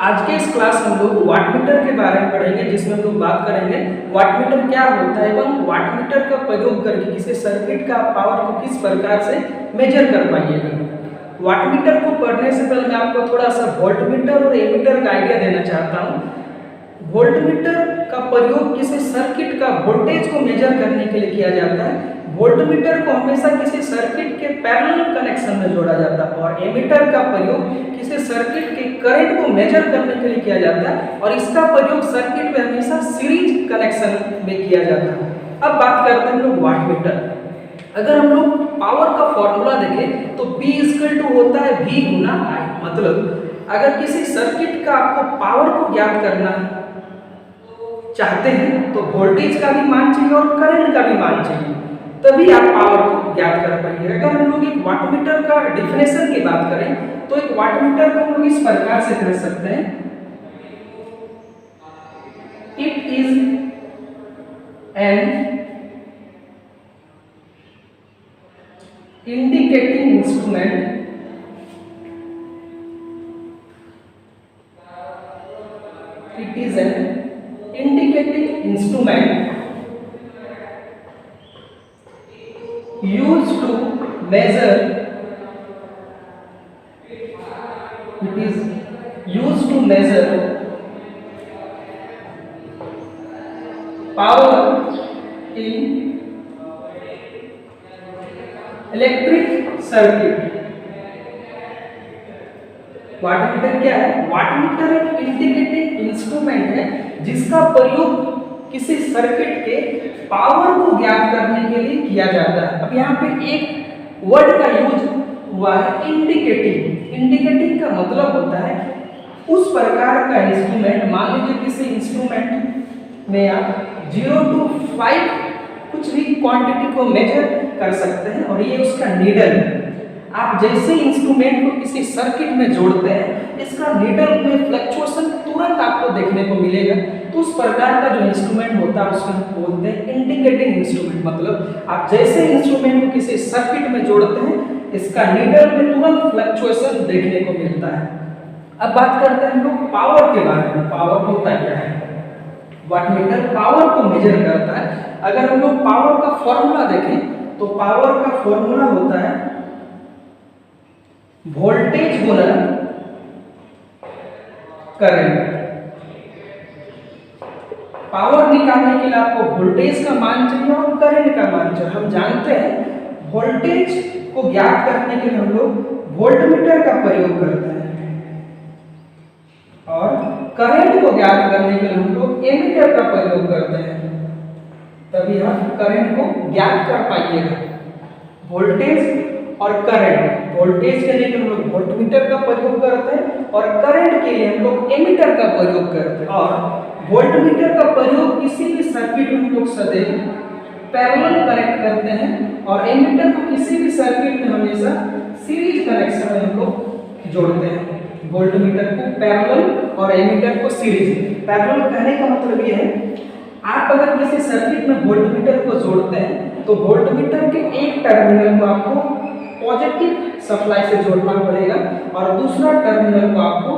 आज के इस क्लास में हम लोग वाटमीटर के बारे में पढ़ेंगे, जिसमें हम लोग बात करेंगे वाटमीटर क्या होता है एवं वाटमीटर का प्रयोग करके किसी सर्किट का पावर को किस प्रकार से मेजर कर पाइएगा। वाटमीटर को पढ़ने से पहले मैं आपको थोड़ा सा वोल्टमीटर और एमीटर का आइडिया देना चाहता हूँ। वोल्टमीटर का प्रयोग किसी सर्किट का वोल्टेज को मेजर करने के लिए किया जाता है। वोल्टमीटर को हमेशा किसी सर्किट के पैरेलल कनेक्शन में जोड़ा जाता है और एमीटर का प्रयोग किसी सर्किट के करंट को मेजर करने के लिए किया जाता है और इसका प्रयोग सर्किट में हमेशा सीरीज कनेक्शन में किया जाता है। अब बात करते हैं हम लोग वाटमीटर। अगर हम लोग पावर का फॉर्मूला देखें तो P होता है V गुना I। मतलब अगर किसी सर्किट का आपको पावर को ज्ञात करना चाहते हैं तो वोल्टेज का भी मान चाहिए और करंट का भी मान चाहिए, तभी आप पावर को ज्ञात कर पाएंगे। अगर हम लोग एक वाटमीटर का डेफिनेशन की बात करें तो एक वाटमीटर को हम लोग इस प्रकार से कह सकते हैं, it is an indicating instrument it is an indicating instrument used to measure power in electric circuit. Wattmeter क्या है? वाटमीटर एक इंडिकेटिंग इंस्ट्रूमेंट है जिसका प्रयोग किसी सर्किट के पावर को ज्ञात करने के लिए किया जाता है। अब यहाँ पे एक वर्ड का यूज हुआ है, इंडिकेटिंग। इंडिकेटिंग का मतलब होता है उस प्रकार का इंस्ट्रूमेंट, मान लीजिए किसी इंस्ट्रूमेंट में आप 0 to 5 कुछ भी क्वांटिटी को मेजर कर सकते हैं और ये उसका नीडल है। आप जैसे इंस्ट्रूमेंट को किसी सर्किट में जोड़ते हैं, इसका नीडल में फ्लक्चुएशन तुरंत आपको देखने को मिलेगा। तो उस प्रकार का जो इंस्ट्रूमेंट होता है उसको हम बोलते हैं इंडिकेटिंग इंस्ट्रूमेंट। मतलब आप जैसे इंस्ट्रूमेंट को किसी सर्किट में जोड़ते हैं, इसका नीडल में तुरंत फ्लक्चुएशन देखने को मिलता है। अब बात करते हैं हम लोग पावर के बारे में। पावर होता क्या है? वाटमीटर पावर को मेजर करता है। अगर हम लोग पावर का फॉर्मूला देखें तो पावर का फॉर्मूला होता है वोल्टेज गुना करंट। पावर निकालने के लिए आपको वोल्टेज का मान चाहिए और करंट का मान चाहिए। हम जानते हैं वोल्टेज को ज्ञात करने के लिए हम लोग वोल्टमीटर का प्रयोग करते हैं और करंट को ज्ञात करने के लिए हम लोग एमीटर का प्रयोग करते हैं, तभी आप करंट को ज्ञात कर पाइएगा। वोल्टेज और करंट, वोल्टेज के लिए हम लोग वोल्टमीटर का प्रयोग करते हैं और करंट के लिए हम लोग एमीटर का प्रयोग करते हैं। और वोल्टमीटर का प्रयोग किसी भी सर्किट में हम लोग सदैव पैरेलल कनेक्ट करते हैं और एमीटर को किसी भी सर्किट में हमेशा सीरीज कनेक्शन में हम लोग जोड़ते हैं। वोल्टमीटर को पैरेलल और एमीटर को सीरीज। पैरेलल कहने का मतलब ये है, आप अगर किसी सर्किट में वोल्टमीटर को जोड़ते हैं तो वोल्टमीटर के एक टर्मिनल को आपको पॉजिटिव सप्लाई से जोड़ना पड़ेगा और दूसरा टर्मिनल को आपको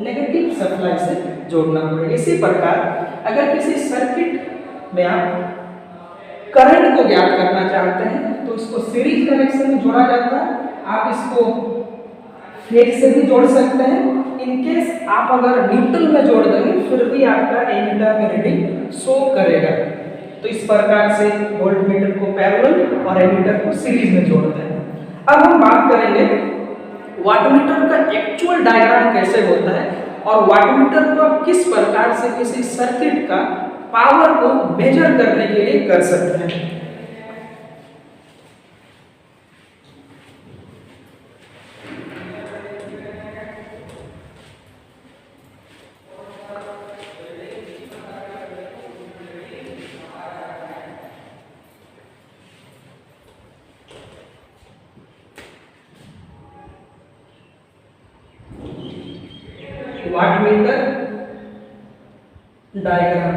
नेगेटिव सप्लाई से जोड़ना पड़ेगा। इसी प्रकार अगर किसी सर्किट में आप करंट को ज्ञात करना चाहते हैं तो इसको सीरीज कनेक्शन में जोड़ा जाता है। आप इसको फेज से भी जोड़ सकते हैं। इनकेस आप अगर न्यूट्रल में जोड़ देंगे फिर भी आपका एमीटर में रीडिंग शो करेगा। तो इस प्रकार से वोल्टमीटर को पैरेलल और एमीटर को सीरीज में जोड़ते हैं। अब हम बात करेंगे वाटमीटर का एक्चुअल डायग्राम कैसे होता है और वाटमीटर को आप किस प्रकार से किसी सर्किट का पावर को मेजर करने के लिए कर सकते हैं। Wattmeter diagram.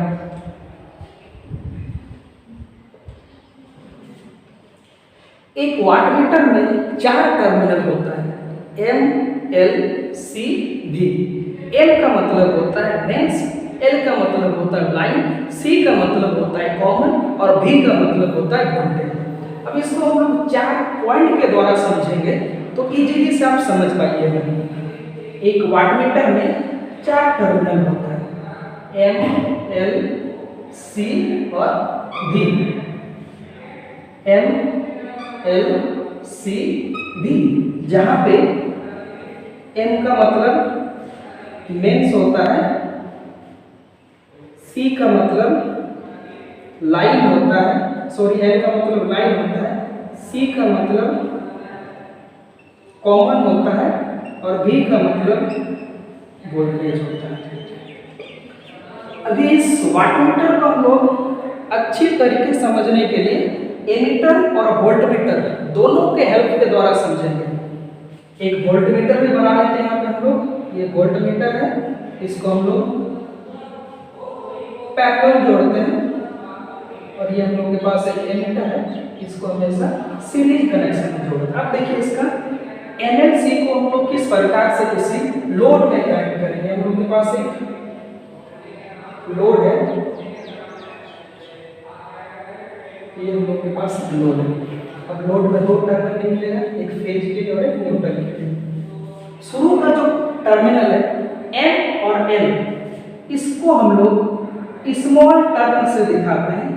एक वाटमीटर में 4 टर्मिनल होता है, M, L, C, V। L का मतलब होता है लेंस, एल का मतलब होता है लाइन, सी का मतलब होता है कॉमन और भी का मतलब होता है वोल्टेज। अब इसको हम लोग 4 पॉइंट के द्वारा समझेंगे तो इजीली से आप समझ पाइएगा। एक वाटमीटर में 4 टर्मिनल होता है, एम, एल, सी और भी। एम, एल, सी, भी, जहां पे एम का मतलब लेंस होता है, सी का मतलब लाइन होता है, सॉरी एल का मतलब लाइन होता है, सी का मतलब कॉमन होता है और भी का मतलब वोल्टेज होता है। अभी इस वाटमीटर को हम लोग अच्छी तरीके से समझने के लिए एमीटर और वोल्टमीटर दोनों के हेल्प के द्वारा समझेंगे। एक वोल्टमीटर भी बना लेते हैं यहाँ पे हम लोग, ये वोल्टमीटर है, इसको हम लोग पैरेलल जोड़ते हैं और ये हम लोग के पास एक एमीटर है, इसको हमेशा सीरीज कनेक्शन में जोड़ते हैं। अब देखिए इसका एनएलसी को हम लोग किस प्रकार से किसी लोड में कनेक्ट करेंगे। हम लोग के पास एक लोड है, ये हम लोग के पास लोड है। अब लोड में 2 टर्मिनल निकलेगा, एक फेज के लिए और एक न्यूट्रल के लिए। शुरू का जो टर्मिनल है एम और एल, इसको हम लोग स्मॉल टर्म से दिखाते हैं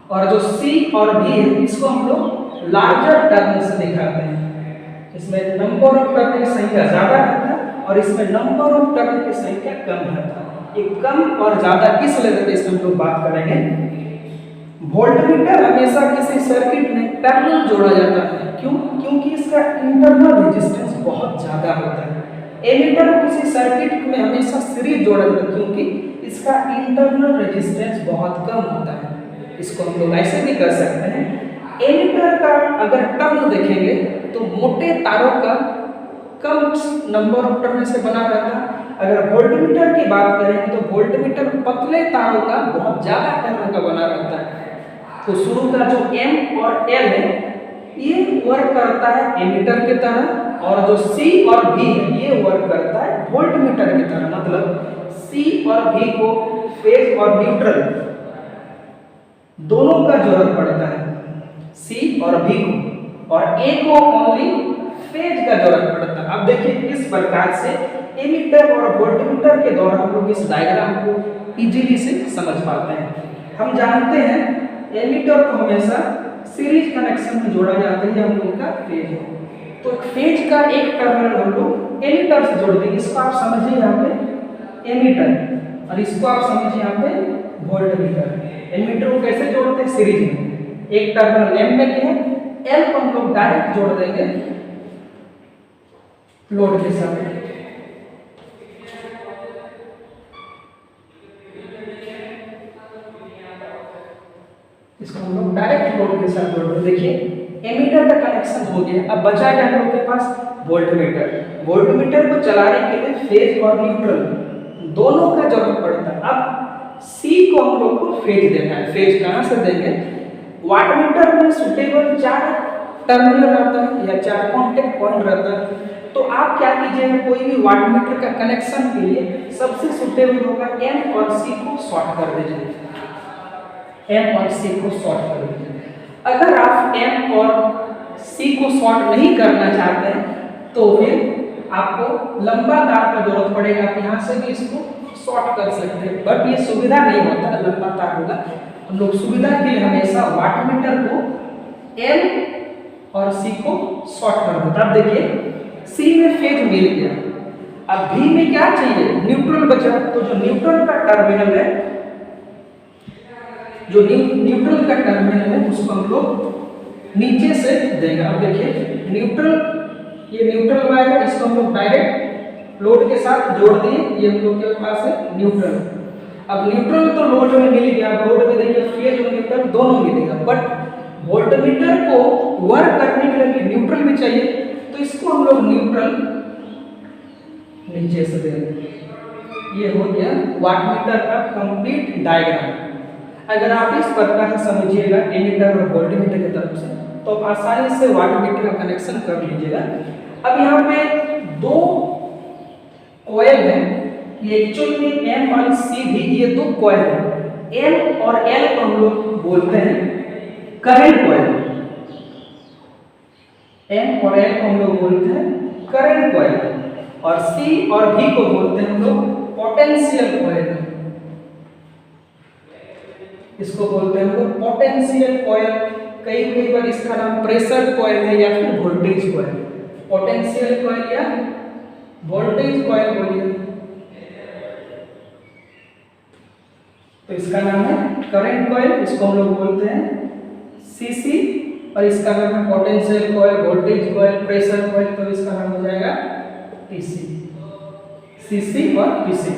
और जो सी और बी है इसको हम लोग लार्जर टर्म से दिखाते हैं। इसमें नंबर ऑफ टर्न की संख्या ज्यादा रहता है और इसमें नंबर ऑफ टर्न की संख्या कम रहता है। ये कम और ज्यादा किस लेवल पे इसमें हम लोग बात करेंगे। वोल्टमीटर हमेशा किसी सर्किट में पैरेलल जोड़ा जाता है, क्यों? क्योंकि इसका इंटरनल रेजिस्टेंस बहुत ज्यादा होता है। एमीटर को किसी सर्किट में हमेशा सीरीज जोड़ा जाता है क्योंकि इसका इंटरनल रेजिस्टेंस बहुत कम होता है। इसको हम लोग ऐसे भी कर सकते हैं, एमीटर का अगर टर्न देखेंगे तो मोटे तारों का कम नंबर ऑफ टर्न से बना रहता है। अगर वोल्टमीटर की बात करें तो वोल्टमीटर पतले तारों का बहुत ज्यादा टर्न का बना रहता है। तो शुरू का जो एम और एल है ये वर्क करता है एमीटर की तरह, और जो सी और बी है ये वर्क करता है वोल्टमीटर की तरह। मतलब सी और बी को फेज और न्यूट्रल दोनों का जरूरत पड़ता है, सी और बी को, और ए को ओनली फेज का जरूरत पड़ता है। अब देखिए इस प्रकार से एमीटर और वोल्टमीटर के द्वारा हम लोग इस डायग्राम को इजीली से समझ पाते हैं। हम जानते हैं एमीटर को हमेशा सीरीज कनेक्शन में जोड़ा जाता है, हम लोग का फेज है। तो फेज का एक टर्मिनल हम लोग एमीटर से जोड़ देंगे, इसको आप समझिए यहाँ पे एमीटर और इसको आप समझिए यहाँ पे वोल्टमीटर। एमीटर को कैसे जोड़ते हैं? सीरीज में। एक टर्मिनल एम में क्या है, एल को हम लोग डायरेक्ट जोड़ देंगे लोड के साथ। इसको हम लोग डायरेक्ट लोड के साथ जोड़ देंगे। देखिए एमीटर का कनेक्शन हो गया। अब बचा क्या हम लोग के पास? वोल्टमीटर। वोल्टमीटर को चलाने के लिए फेज और न्यूट्रल दोनों का जरूरत पड़ता है। अब सी को हम लोग को फेज देना है। फेज कहां से देंगे? वाटमीटर में सुटेबल 4 टर्मिनल रहता है या 4 कांटेक्ट पॉइंट रहता है। तो आप क्या कीजिएगा, कोई भी वाटमीटर का कनेक्शन के लिए सबसे सुटेबल होगा एम और सी को शॉर्ट कर दीजिए। एम और सी को शॉर्ट कर दीजिए। अगर आप एम और सी को शॉर्ट नहीं करना चाहते हैं तो फिर आपको लंबा तार का जरूरत पड़ेगा। आप यहाँ से भी इसको शॉर्ट कर सकते हैं, बट ये सुविधा नहीं होता, लंबा तार होगा। हम लोग सुविधा के लिए हमेशा वाटमीटर को एम और सी को शॉर्ट कर देते। अब देखिए सी में फेज मिल गया, अब भी में क्या चाहिए? न्यूट्रल बचा। तो जो न्यूट्रल का टर्मिनल है, जो न्यूट्रल का टर्मिनल है उसको हम लोग नीचे से देंगे। अब देखिए न्यूट्रल, ये न्यूट्रल आएगा, इसको हम लोग डायरेक्ट लोड के साथ जोड़ दिए। ये हम लोग के पास है न्यूट्रल। अब न्यूट्रल तो लोड में मिल गया, लोड में देखिए फेज और न्यूट्रल दोनों मिलेगा, बट वोल्टमीटर को वर्क करने के लिए न्यूट्रल भी चाहिए, तो इसको हम लोग न्यूट्रल नीचे से देंगे। ये हो गया वाटमीटर का कंप्लीट डायग्राम। अगर आप इस प्रकार से समझिएगा एमीटर और वोल्टमीटर की तरफ से, तो आप आसानी से वाटमीटर का कनेक्शन कर लीजिएगा। अब यहाँ पे 2 कॉइल है, कि एक्चुअल में एम और सी भी ये दो कॉइल है। एम और एल को हम लोग बोलते हैं करंट कॉइल। एम और एल को हम लोग बोलते हैं करंट कॉइल और सी और भी को बोलते हैं हम लोग पोटेंशियल कॉइल। इसको बोलते हैं हम लोग पोटेंशियल कॉइल। कई बार इसका नाम प्रेशर कॉइल है या फिर वोल्टेज कॉइल। पोटेंशियल कॉइल या वोल्टेज कॉइल बोलिए तो इसका नाम है करंट कॉइल, इसको हम लोग बोलते हैं सीसी। और इसका नाम है potential coil, voltage coil, pressure coil, तो इसका नाम हो जाएगा पीसी। सीसी और पीसी।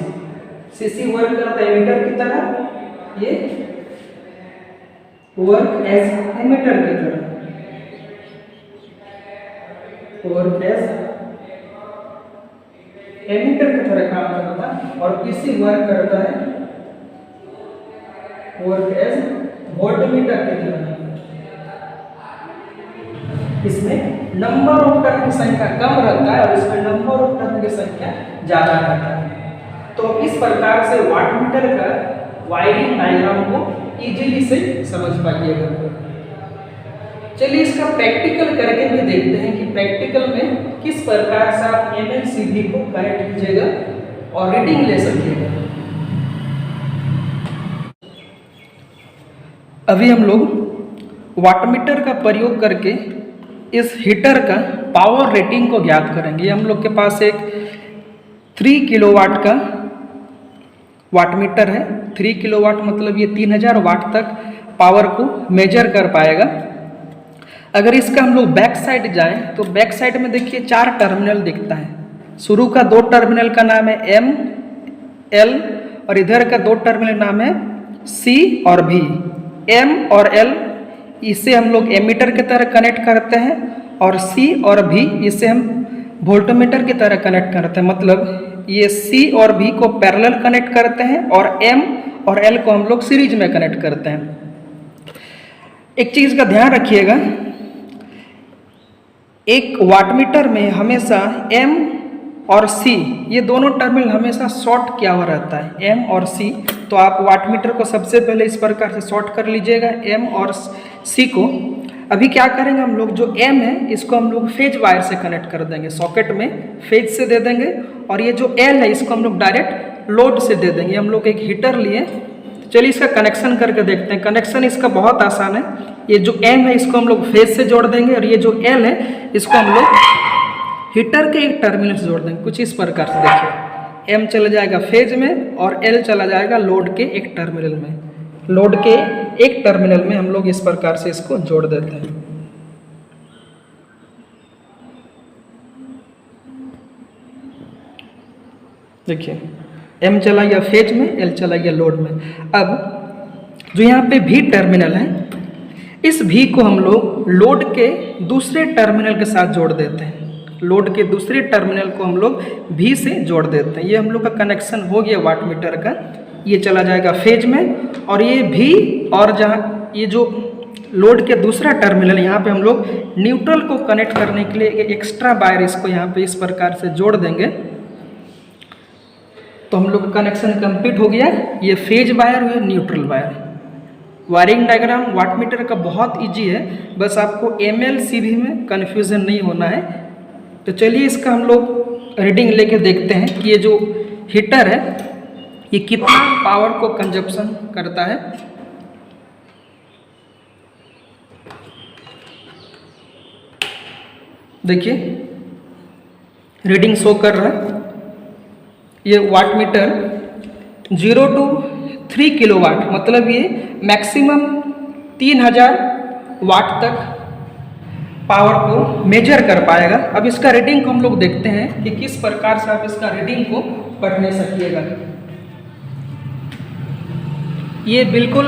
सीसी वर्क करता है एमीटर की तरह, ये वर्क एज एमीटर की तरह, वर्क एज एमीटर की तरह काम करता है। और पीसी वर्क करता है वर्क एज वोल्टमीटर की तरह। इसमें नंबर ऑफ टर्न की संख्या कम रहता है और इसमें नंबर ऑफ टर्न की संख्या ज्यादा रहता है। तो इस प्रकार से वाटमीटर का वायरिंग डायग्राम को इजीली से समझ पाइएगा। चलिए इसका प्रैक्टिकल करके भी देखते हैं कि प्रैक्टिकल में किस प्रकार से आप एमएलसीबी को कनेक्ट कीजिएगा और रीडिंग ले सकिएगा। अभी हम लोग वाटमीटर का प्रयोग करके इस हीटर का पावर रेटिंग को ज्ञात करेंगे। हम लोग के पास एक 3 किलोवाट का वाटमीटर है। 3 किलोवाट मतलब ये 3000 वाट तक पावर को मेजर कर पाएगा। अगर इसका हम लोग बैक साइड जाएं तो बैक साइड में देखिए 4 टर्मिनल दिखता है। शुरू का 2 टर्मिनल का नाम है एम एल और इधर का 2 टर्मिनल नाम है सी और भी। एम और एल इसे हम लोग एमीटर की तरह कनेक्ट करते हैं और सी और भी इसे हम वोल्टमीटर की तरह कनेक्ट करते हैं। मतलब ये सी और भी को पैरेलल कनेक्ट करते हैं और एम और एल को हम लोग सीरीज में कनेक्ट करते हैं। एक चीज़ का ध्यान रखिएगा, एक वाटमीटर में हमेशा एम और सी ये दोनों टर्मिनल हमेशा शॉर्ट किया हुआ रहता है, एम और सी। तो आप वाटमीटर को सबसे पहले इस प्रकार से शॉर्ट कर लीजिएगा एम और सी को। अभी क्या करेंगे हम लोग, जो एम है इसको हम लोग फेज वायर से कनेक्ट कर देंगे, सॉकेट में फेज से दे देंगे। और ये जो एल है इसको हम लोग डायरेक्ट लोड से दे देंगे। हम लोग एक हीटर लिए, चलिए इसका कनेक्शन करके देखते हैं। कनेक्शन इसका बहुत आसान है। ये जो एम है इसको हम लोग फेज से जोड़ देंगे और ये जो एल है इसको हम लोग हीटर के एक टर्मिनल से जोड़ देंगे। कुछ इस प्रकार से देखिए, एम चला जाएगा फेज में और एल चला जाएगा लोड के एक टर्मिनल में। लोड के एक टर्मिनल में हम लोग इस प्रकार से इसको जोड़ देते हैं। देखिए एम चला गया फेज में, एल चला गया लोड में। अब जो यहाँ पे भी टर्मिनल है, इस भी को हम लोग लोड के दूसरे टर्मिनल के साथ जोड़ देते हैं। लोड के दूसरे टर्मिनल को हम लोग भी से जोड़ देते हैं। ये हम लोग का कनेक्शन हो गया वाटमीटर का। ये चला जाएगा फेज में और ये भी, और जहाँ ये जो लोड के दूसरा टर्मिनल यहाँ पे हम लोग न्यूट्रल को कनेक्ट करने के लिए एक एक्स्ट्रा वायर इसको यहाँ पे इस प्रकार से जोड़ देंगे। तो हम लोग का कनेक्शन कंप्लीट हो गया। ये फेज वायर हुआ, neutral wire. Wiring diagram wattmeter का बहुत इजी है, बस आपको एमएलसीबी में कन्फ्यूज़न नहीं होना है। तो चलिए इसका हम लोग रीडिंग लेके देखते हैं कि ये जो हीटर है ये कितना पावर को कंजप्शन करता है। देखिए रीडिंग शो कर रहा है। ये वाटमीटर 0 to 3 किलोवाट मतलब ये मैक्सिमम 3000 वाट तक पावर को मेजर कर पाएगा। अब इसका रीडिंग को हम लोग देखते हैं कि किस प्रकार से आप इसका रीडिंग को पढ़ने सकिएगा। ये बिल्कुल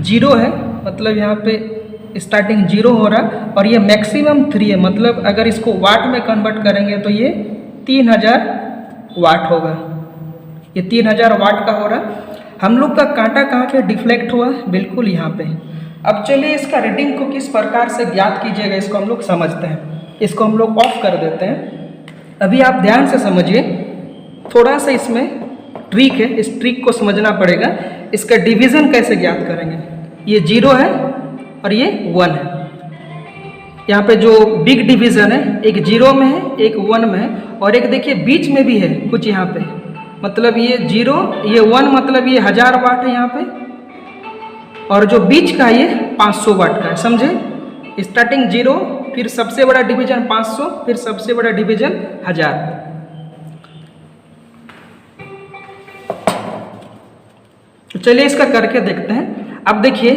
0 है, मतलब यहाँ पे स्टार्टिंग 0 हो रहा है और ये मैक्सिमम 3 है, मतलब अगर इसको वाट में कन्वर्ट करेंगे तो ये 3000 वाट होगा। ये 3000 वाट का हो रहा। हम लोग का कांटा कहाँ पे डिफ्लेक्ट हुआ, बिल्कुल यहाँ पे। अब चलिए इसका रीडिंग को किस प्रकार से ज्ञात कीजिएगा इसको हम लोग समझते हैं। इसको हम लोग ऑफ कर देते हैं। अभी आप ध्यान से समझिए, थोड़ा सा इसमें ट्रिक है, इस ट्रिक को समझना पड़ेगा। इसका डिवीज़न कैसे ज्ञात करेंगे? ये 0 है और ये 1 है। यहाँ पे जो बिग डिवीज़न है, एक 0 में है, एक 1 में है, और एक देखिए बीच में भी है कुछ यहाँ पे, मतलब ये 0 ये 1, मतलब ये 1000 वाट है यहाँ पे, और जो बीच का ये 500 वाट का है। समझे? स्टार्टिंग 0, फिर सबसे बड़ा डिवीजन 500, फिर सबसे बड़ा डिवीजन 1000। तो चलिए इसका करके देखते हैं। अब देखिए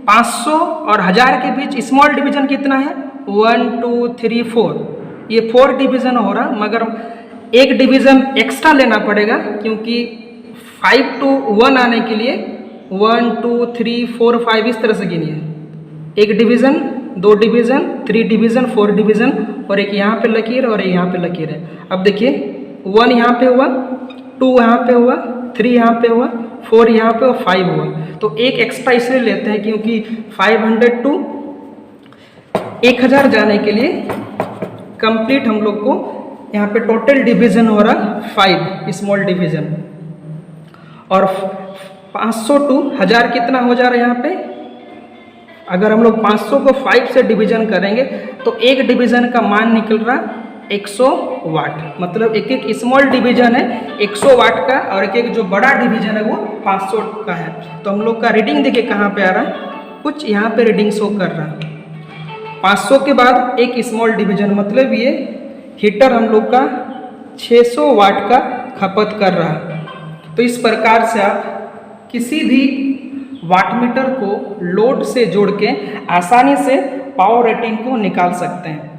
500 और 1000 के बीच स्मॉल डिवीजन कितना है? 1 2 3 4, ये 4 डिवीजन हो रहा, मगर एक डिवीजन एक्स्ट्रा लेना पड़ेगा, क्योंकि 5 to 1 आने के लिए 1 2 3 4 5 इस तरह से गिनिए। एक डिवीजन, 2 डिवीजन, 3 डिवीजन, 4 डिवीजन, और एक यहाँ पे लकीर और एक यहाँ पे लकीर है। अब देखिए 1 यहाँ पे हुआ, 2 यहाँ पे हुआ, 3 यहाँ पे हुआ, 4 यहाँ पे और 5 हुआ। तो एक एक्स्ट्रा इसलिए लेते हैं क्योंकि 500 to 1000 जाने के लिए कंप्लीट हम लोग को यहाँ पे टोटल डिवीजन हो रहा 5 स्मॉल डिवीजन, और 500 to 1000 कितना हो जा रहा है यहाँ पे? अगर हम लोग 500 को 5 से डिवीजन करेंगे तो एक डिवीजन का मान निकल रहा 100 वाट, मतलब एक एक स्मॉल डिवीजन है 100 वाट का, और एक एक जो बड़ा डिवीजन है वो 500 का है। तो हम लोग का रीडिंग देखिए कहाँ पे आ रहा है, कुछ यहाँ पे रीडिंग शो कर रहा है। 500 के बाद एक स्मॉल डिवीजन, मतलब ये हीटर हम लोग का 600 वाट का खपत कर रहा है। तो इस प्रकार से आप किसी भी वाटमीटर को लोड से जोड़ के आसानी से पावर रेटिंग को निकाल सकते हैं।